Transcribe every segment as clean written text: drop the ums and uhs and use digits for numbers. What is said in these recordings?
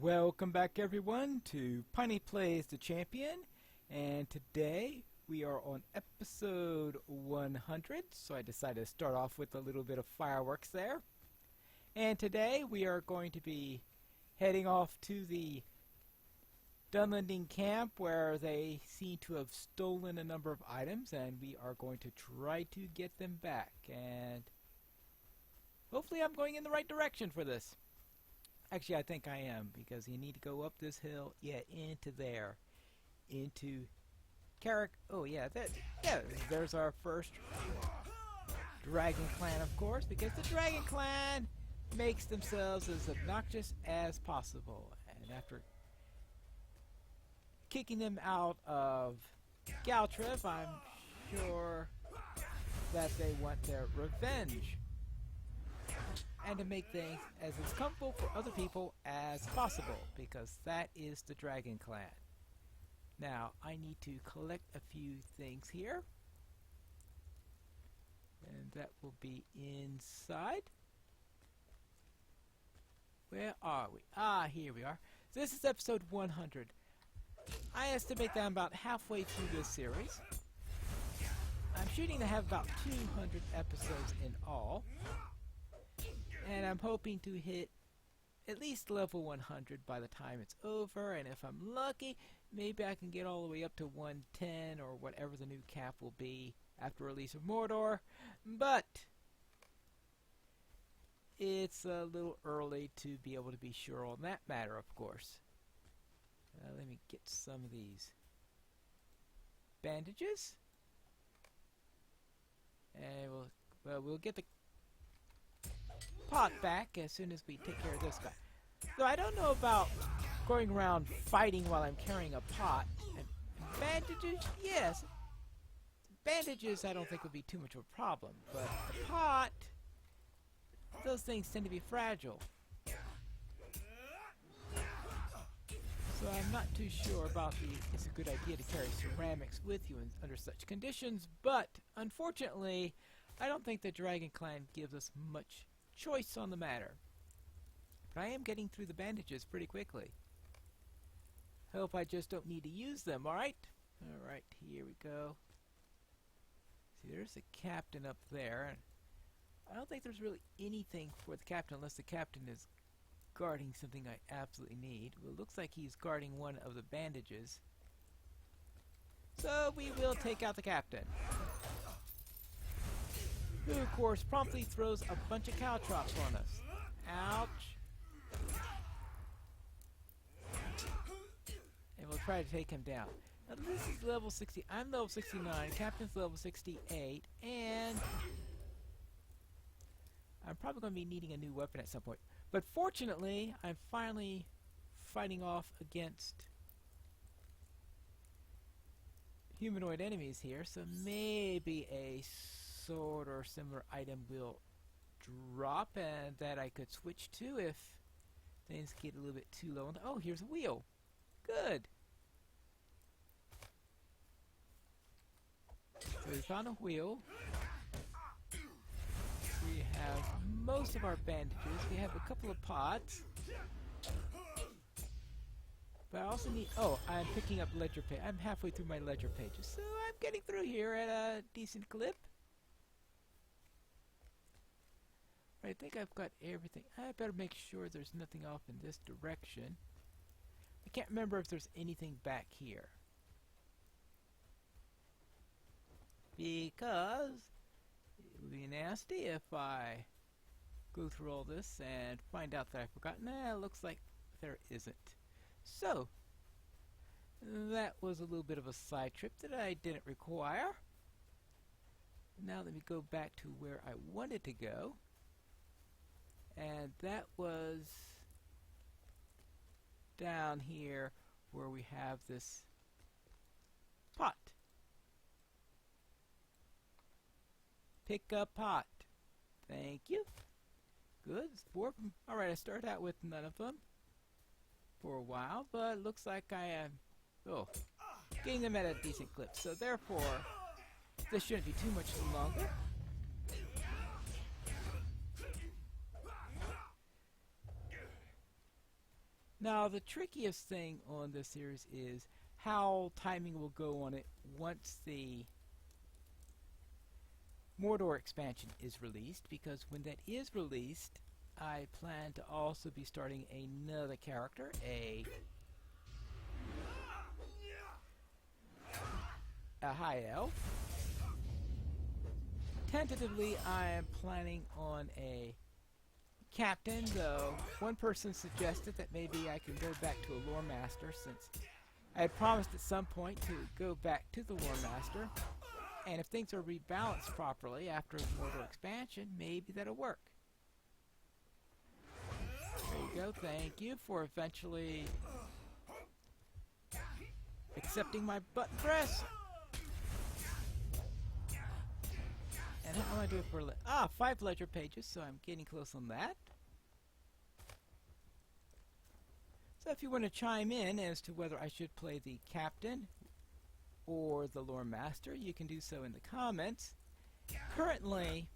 Welcome back everyone to Piney Plays the Champion, and today we are on episode 100, so I decided to start off with a little bit of fireworks there. And today we are going to be heading off to the Dunlending camp where they seem to have stolen a number of items, and we are going to try to get them back, and hopefully I'm going in the right direction for this. Actually, I think I am, because you need to go up this hill, into there, into Carrick. Oh yeah, there's our first Dragon Clan, of course, because the Dragon Clan makes themselves as obnoxious as possible. And after kicking them out of Galtrip, I'm sure that they want their revenge, and to make things as comfortable for other people as possible, because that is the Dragon Clan. Now, I need to collect a few things here, and that will be inside. Where are we? Ah, here we are. So this is episode 100. I estimate that I'm about halfway through this series. I'm shooting to have about 200 episodes in all. And I'm hoping to hit at least level 100 by the time it's over, and if I'm lucky, maybe I can get all the way up to 110 or whatever the new cap will be after release of Mordor, but it's a little early to be able to be sure on that matter, of course. Let me get some of these bandages, and we'll get the pot back as soon as we take care of this guy. So I don't know about going around fighting while I'm carrying a pot. And bandages, yes. Bandages I don't think would be too much of a problem, but the pot, those things tend to be fragile. So I'm not too sure about it's a good idea to carry ceramics with you under such conditions, but unfortunately I don't think the Dragon Clan gives us much choice on the matter. But I am getting through the bandages pretty quickly. Hope I just don't need to use them, alright? Alright, here we go. See, there's the captain up there. I don't think there's really anything for the captain unless the captain is guarding something I absolutely need. Well, it looks like he's guarding one of the bandages. So we will take out the captain, who of course promptly throws a bunch of caltrops on us. Ouch. And we'll try to take him down. Now this is level 60. I'm level 69. Captain's level 68. And I'm probably going to be needing a new weapon at some point. But fortunately, I'm finally fighting off against humanoid enemies here. So maybe a sword or similar item will drop, and that I could switch to if things get a little bit too low. Oh, here's a wheel. Good. So we found a wheel. We have most of our bandages. We have a couple of pots. But I also need... Oh, I'm picking up ledger page. I'm halfway through my ledger pages, so I'm getting through here at a decent clip. I think I've got everything. I better make sure there's nothing off in this direction. I can't remember if there's anything back here, because it would be nasty if I go through all this and find out that I forgot. Nah, it looks like there isn't. So that was a little bit of a side trip that I didn't require. Now let me go back to where I wanted to go. And that was down here where we have this pot. Pick up pot. Thank you. Good. 4 of them. Alright, I started out with none of them for a while, but it looks like I am getting them at a decent clip. So therefore, this shouldn't be too much longer. Now, the trickiest thing on this series is how timing will go on it once the Mordor expansion is released, because when that is released, I plan to also be starting another character, a high elf. Tentatively, I am planning on a captain, though one person suggested that maybe I could go back to a lore master, since I had promised at some point to go back to the lore master, and if things are rebalanced properly after Mordor expansion, maybe that'll work. There you go, thank you for eventually accepting my button press. And how am I doing for 5 ledger pages, so I'm getting close on that. So if you want to chime in as to whether I should play the captain or the lore master, you can do so in the comments. Currently,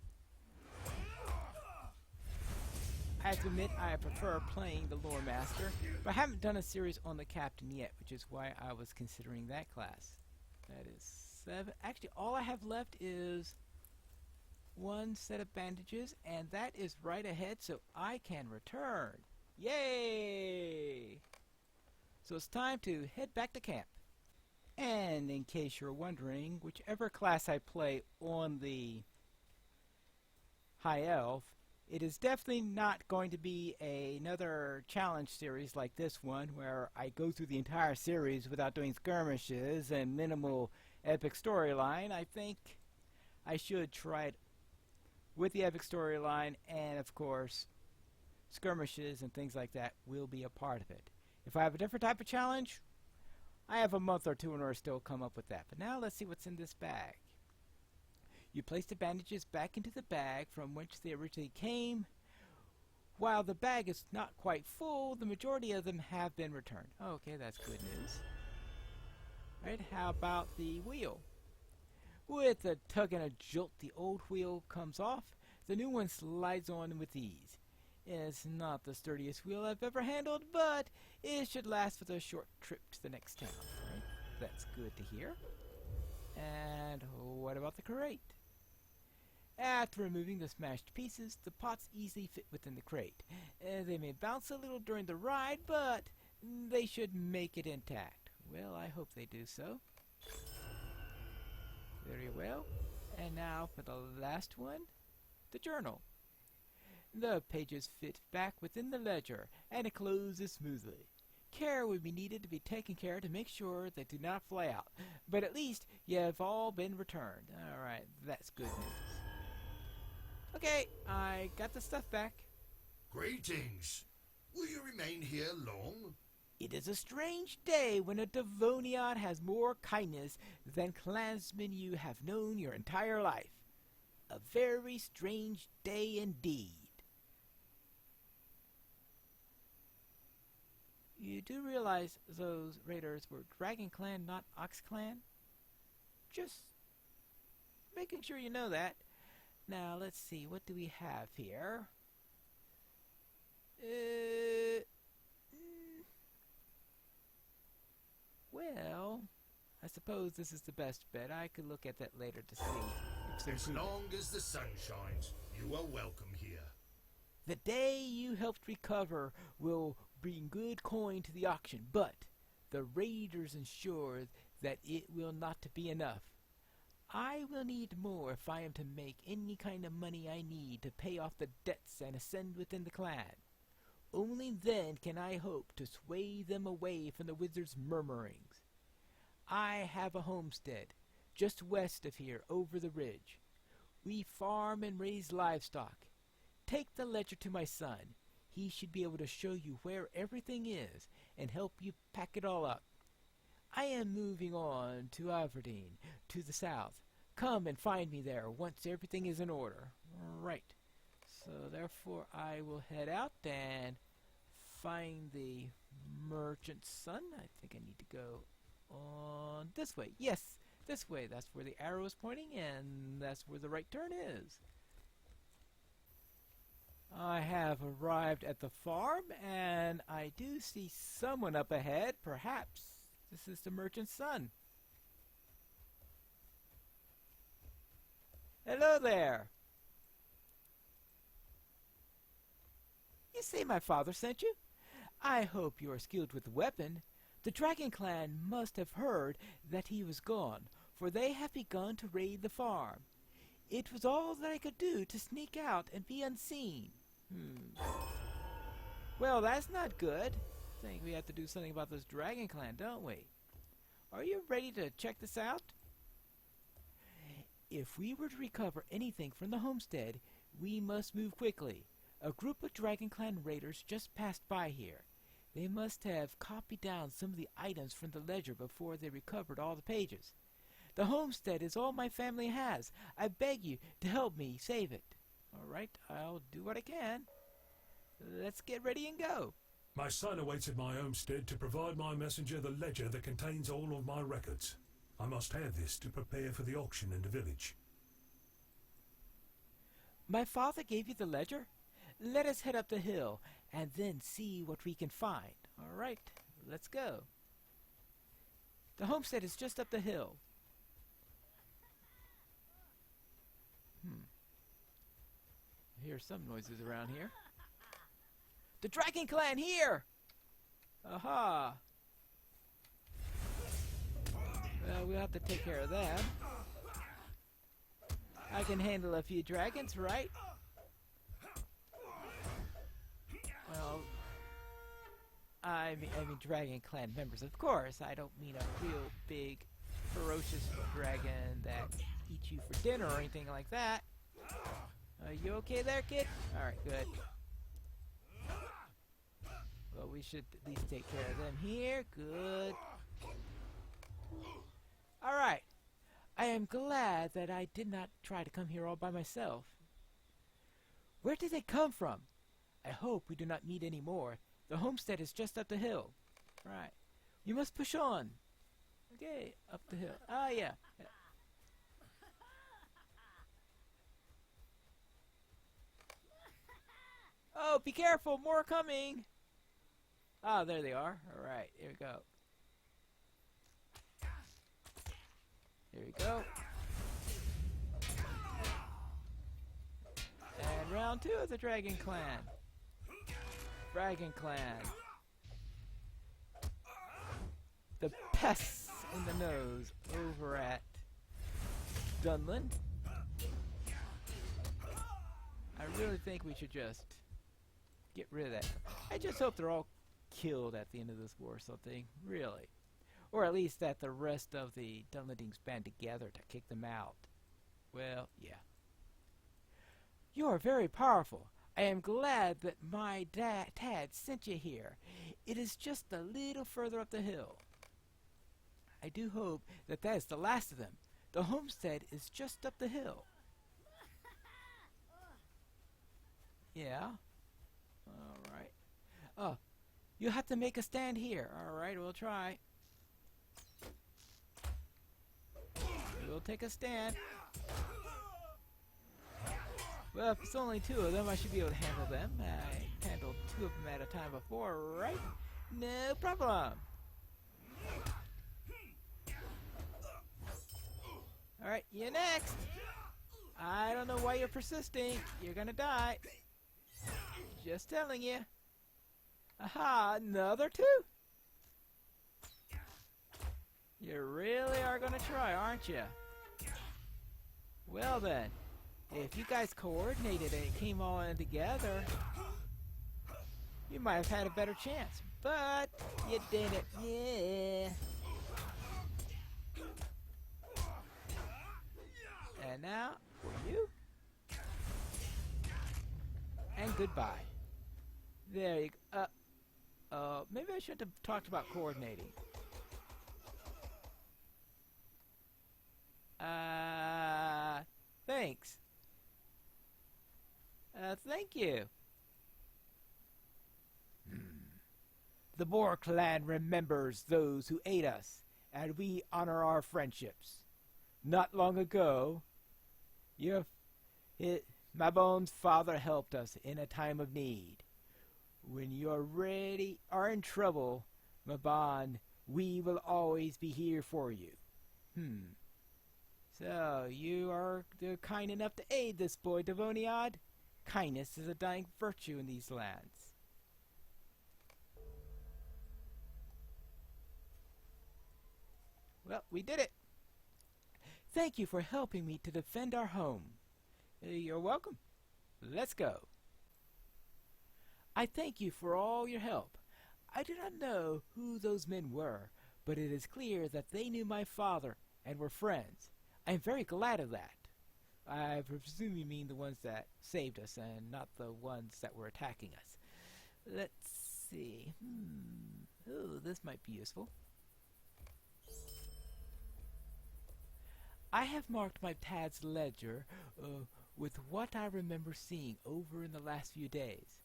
I have to admit I prefer playing the lore master, but I haven't done a series on the captain yet, which is why I was considering that class. That is 7. Actually, all I have left is 1 set of bandages, and that is right ahead, so I can return. Yay! So it's time to head back to camp. And in case you're wondering, whichever class I play on the High Elf, it is definitely not going to be another challenge series like this one, where I go through the entire series without doing skirmishes and minimal epic storyline. I think I should try it with the epic storyline, and of course skirmishes and things like that will be a part of it. If I have a different type of challenge, I have a month or two in order to still come up with that. But now let's see what's in this bag. You place the bandages back into the bag from which they originally came. While the bag is not quite full, the majority of them have been returned. Okay, that's good news. Right, how about the wheel? With a tug and a jolt, the old wheel comes off. The new one slides on with ease. It's not the sturdiest wheel I've ever handled, but it should last for the short trip to the next town. Right? That's good to hear. And what about the crate? After removing the smashed pieces, the pots easily fit within the crate. They may bounce a little during the ride, but they should make it intact. Well, I hope they do so. Very well. And now for the last one, the journal. The pages fit back within the ledger, and it closes smoothly. Care would be needed to be taken care of to make sure they do not fly out, but at least you have all been returned. Alright, that's good news. Okay, I got the stuff back. Greetings. Will you remain here long? It is a strange day when a Devonian has more kindness than clansmen you have known your entire life. A very strange day indeed. You do realize those raiders were Dragon Clan, not Ox Clan? Just making sure you know that. Now, let's see, what do we have here? Well, I suppose this is the best bet. I could look at that later to see. As long as the sun shines, you are welcome here. The day you helped recover will bring good coin to the auction, but the raiders ensure that it will not be enough. I will need more if I am to make any kind of money I need to pay off the debts and ascend within the clan. Only then can I hope to sway them away from the wizard's murmurings. I have a homestead just west of here over the ridge. We farm and raise livestock. Take the ledger to my son. He should be able to show you where everything is and help you pack it all up. I am moving on to Aberdeen, to the south. Come and find me there once everything is in order. Right. So therefore I will head out and find the merchant's son. I think I need to go on this way. Yes, this way. That's where the arrow is pointing, and that's where the right turn is. I have arrived at the farm, and I do see someone up ahead. Perhaps this is the merchant's son. Hello there. You say my father sent you? I hope you are skilled with the weapon. The Dragon Clan must have heard that he was gone, for they have begun to raid the farm. It was all that I could do to sneak out and be unseen. Well, that's not good. I think we have to do something about this Dragon Clan, don't we? Are you ready to check this out? If we were to recover anything from the homestead, we must move quickly. A group of Dragon Clan raiders just passed by here. They must have copied down some of the items from the ledger before they recovered all the pages. The homestead is all my family has. I beg you to help me save it. All right, I'll do what I can. Let's get ready and go. My son awaits at my homestead to provide my messenger the ledger that contains all of my records. I must have this to prepare for the auction in the village. My father gave you the ledger? Let us head up the hill and then see what we can find. All right, let's go. The homestead is just up the hill. I hear some noises around here. The Dragon Clan here! Aha! Well, we'll have to take care of that. I can handle a few dragons, right? Well, I mean Dragon Clan members, of course. I don't mean a real big, ferocious dragon that eats you for dinner or anything like that. Are you okay there, kid? Alright, good. Well, we should at least take care of them here. Good. Alright. I am glad that I did not try to come here all by myself. Where did they come from? I hope we do not meet any more. The homestead is just up the hill. Right. You must push on. Okay, up the hill. Ah, yeah. Oh, be careful! More coming! Ah, there they are. Alright, here we go. Here we go. And round 2 of the Dragon Clan. Dragon Clan. The pests in the nose over at Dunland. I really think we should just get rid of that. I just hope they're all killed at the end of this war or something. Really. Or at least that the rest of the Dunlandings band together to kick them out. Well, yeah. You are very powerful. I am glad that my dad sent you here. It is just a little further up the hill. I do hope that that is the last of them. The homestead is just up the hill. Yeah. Alright. Oh, you have to make a stand here. Alright, we'll try. We'll take a stand. Well, if it's only 2 of them, I should be able to handle them. I handled 2 of them at a time before, right? No problem. Alright, you next. I don't know why you're persisting. You're gonna die. Just telling you. Aha, another 2. You really are gonna try, aren't you? Well then, if you guys coordinated and came all in together, you might have had a better chance. But you didn't. Yeah. And now for you. And goodbye. There you go. Maybe I shouldn't have talked about coordinating. Thanks. Thank you. The Boar clan remembers those who aid us, and we honor our friendships. Not long ago, My bones father helped us in a time of need. When you're ready or in trouble, my bond, we will always be here for you. So, you are kind enough to aid this boy, Devoniad? Kindness is a dying virtue in these lands. Well, we did it. Thank you for helping me to defend our home. You're welcome. Let's go. I thank you for all your help. I do not know who those men were, but it is clear that they knew my father and were friends. I am very glad of that. I presume you mean the ones that saved us and not the ones that were attacking us. Let's see. Oh, this might be useful. I have marked my Tad's ledger with what I remember seeing over in the last few days.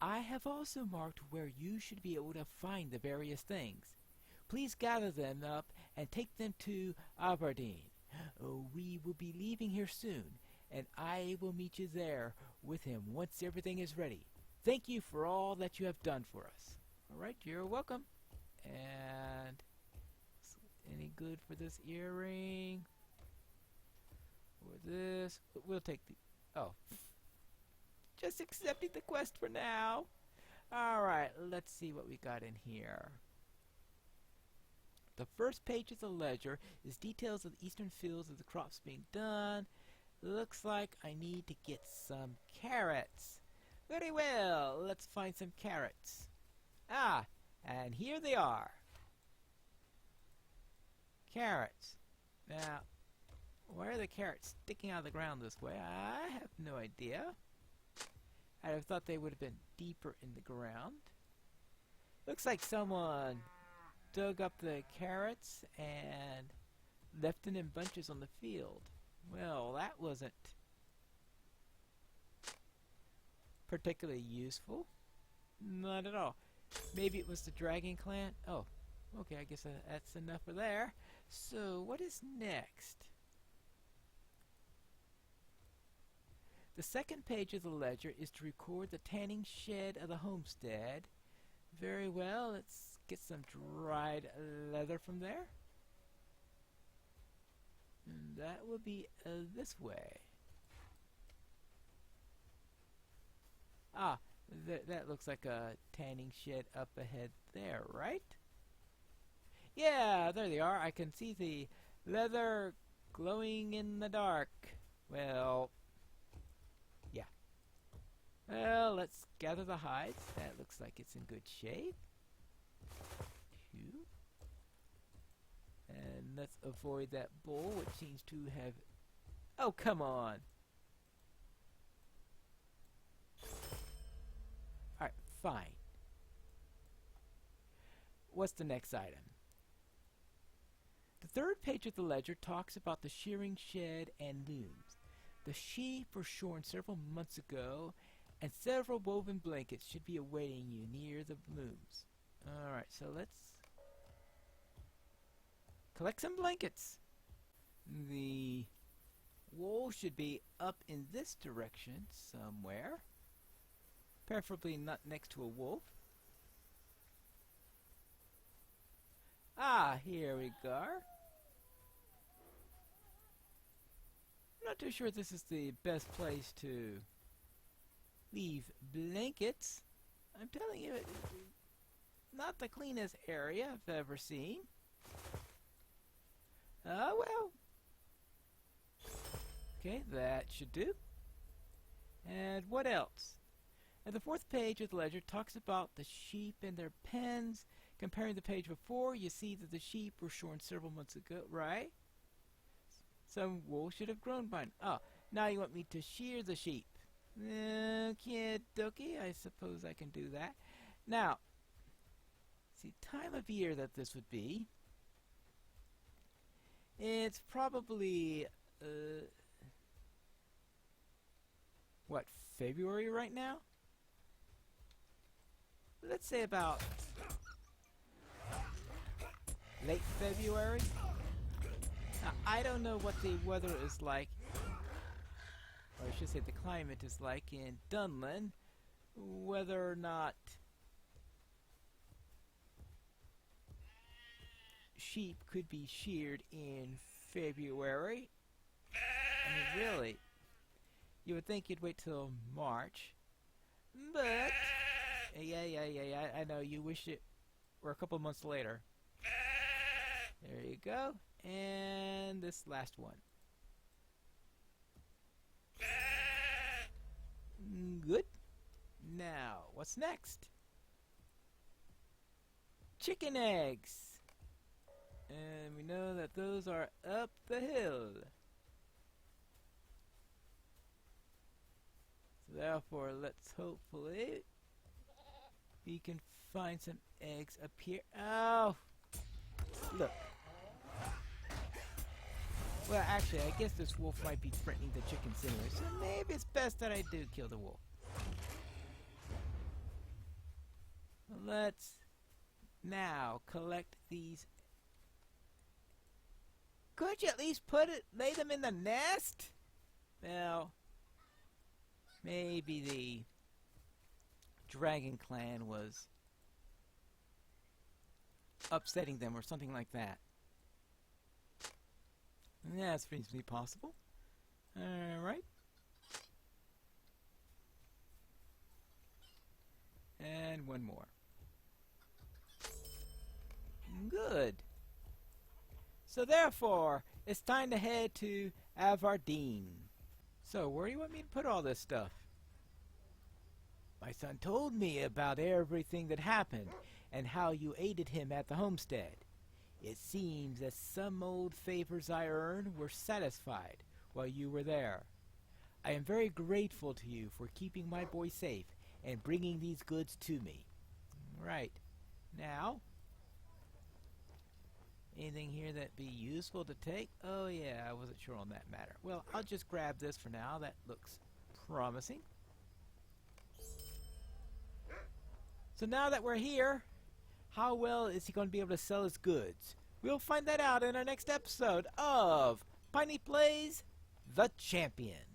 I have also marked where you should be able to find the various things. Please gather them up and take them to Aberdeen. We will be leaving here soon, and I will meet you there with him once everything is ready. Thank you for all that you have done for us. All right, you're welcome. And any good for this earring? Or this? We'll take the... Oh. Just accepting the quest for now. Alright, let's see what we got in here. The first page of the ledger is details of the eastern fields of the crops being done. Looks like I need to get some carrots. Very well, let's find some carrots. Ah, and here they are. Carrots. Now, why are the carrots sticking out of the ground this way? I have no idea. I'd have thought they would have been deeper in the ground. Looks like someone dug up the carrots and left them in bunches on the field. Well, that wasn't particularly useful. Not at all. Maybe it was the dragon clan. Oh, okay, I guess that's enough for there. So, what is next? The second page of the ledger is to record the tanning shed of the homestead. Very well, let's get some dried leather from there. And that will be this way. Ah, that looks like a tanning shed up ahead there, right? Yeah, there they are. I can see the leather glowing in the dark. Well, yeah. Well, let's gather the hides. That looks like it's in good shape. Two. And let's avoid that bowl, which seems to have... Oh, come on! Alright, fine. What's the next item? The third page of the ledger talks about the shearing shed and looms. The sheep were shorn several months ago, and several woven blankets should be awaiting you near the looms. Alright, so let's collect some blankets. The wool should be up in this direction somewhere. Preferably not next to a wolf. Ah, here we go. I'm not too sure this is the best place to leave blankets. I'm telling you, it's not the cleanest area I've ever seen. Oh well. Okay, that should do. And what else? And the fourth page of the ledger talks about the sheep and their pens. Comparing the page before, you see that the sheep were shorn several months ago, right? Some wool should have grown by now. Oh, now you want me to shear the sheep. Kid dokey, I suppose I can do that. Now, see, time of year that this would be. It's probably, what, February right now? Let's say about late February. Now, I don't know what the weather is like, or or I should say the climate is like in Dunlin, whether or not sheep could be sheared in February. I mean, really, you would think you'd wait till March, but yeah, I know you wish it were a couple months later. There you go, and this last one. Good. Now, what's next? Chicken eggs. And we know that those are up the hill. So therefore, let's hopefully we can find some eggs up here. Oh! Look. Well, actually, I guess this wolf might be threatening the chickens anyway, so maybe it's best that I do kill the wolf. Let's now collect these. Could you at least lay them in the nest? Well, maybe the Dragon Clan was upsetting them or something like that. Yeah, that's reasonably possible. Alright. And one more. Good. So therefore, it's time to head to Avardeen. So, where do you want me to put all this stuff? My son told me about everything that happened and how you aided him at the homestead. It seems that some old favors I earned were satisfied while you were there. I am very grateful to you for keeping my boy safe and bringing these goods to me. Right. Now, anything here that'd be useful to take? Oh yeah, I wasn't sure on that matter. Well, I'll just grab this for now. That looks promising. So now that we're here, how well is he going to be able to sell his goods? We'll find that out in our next episode of Piney Plays the Champion.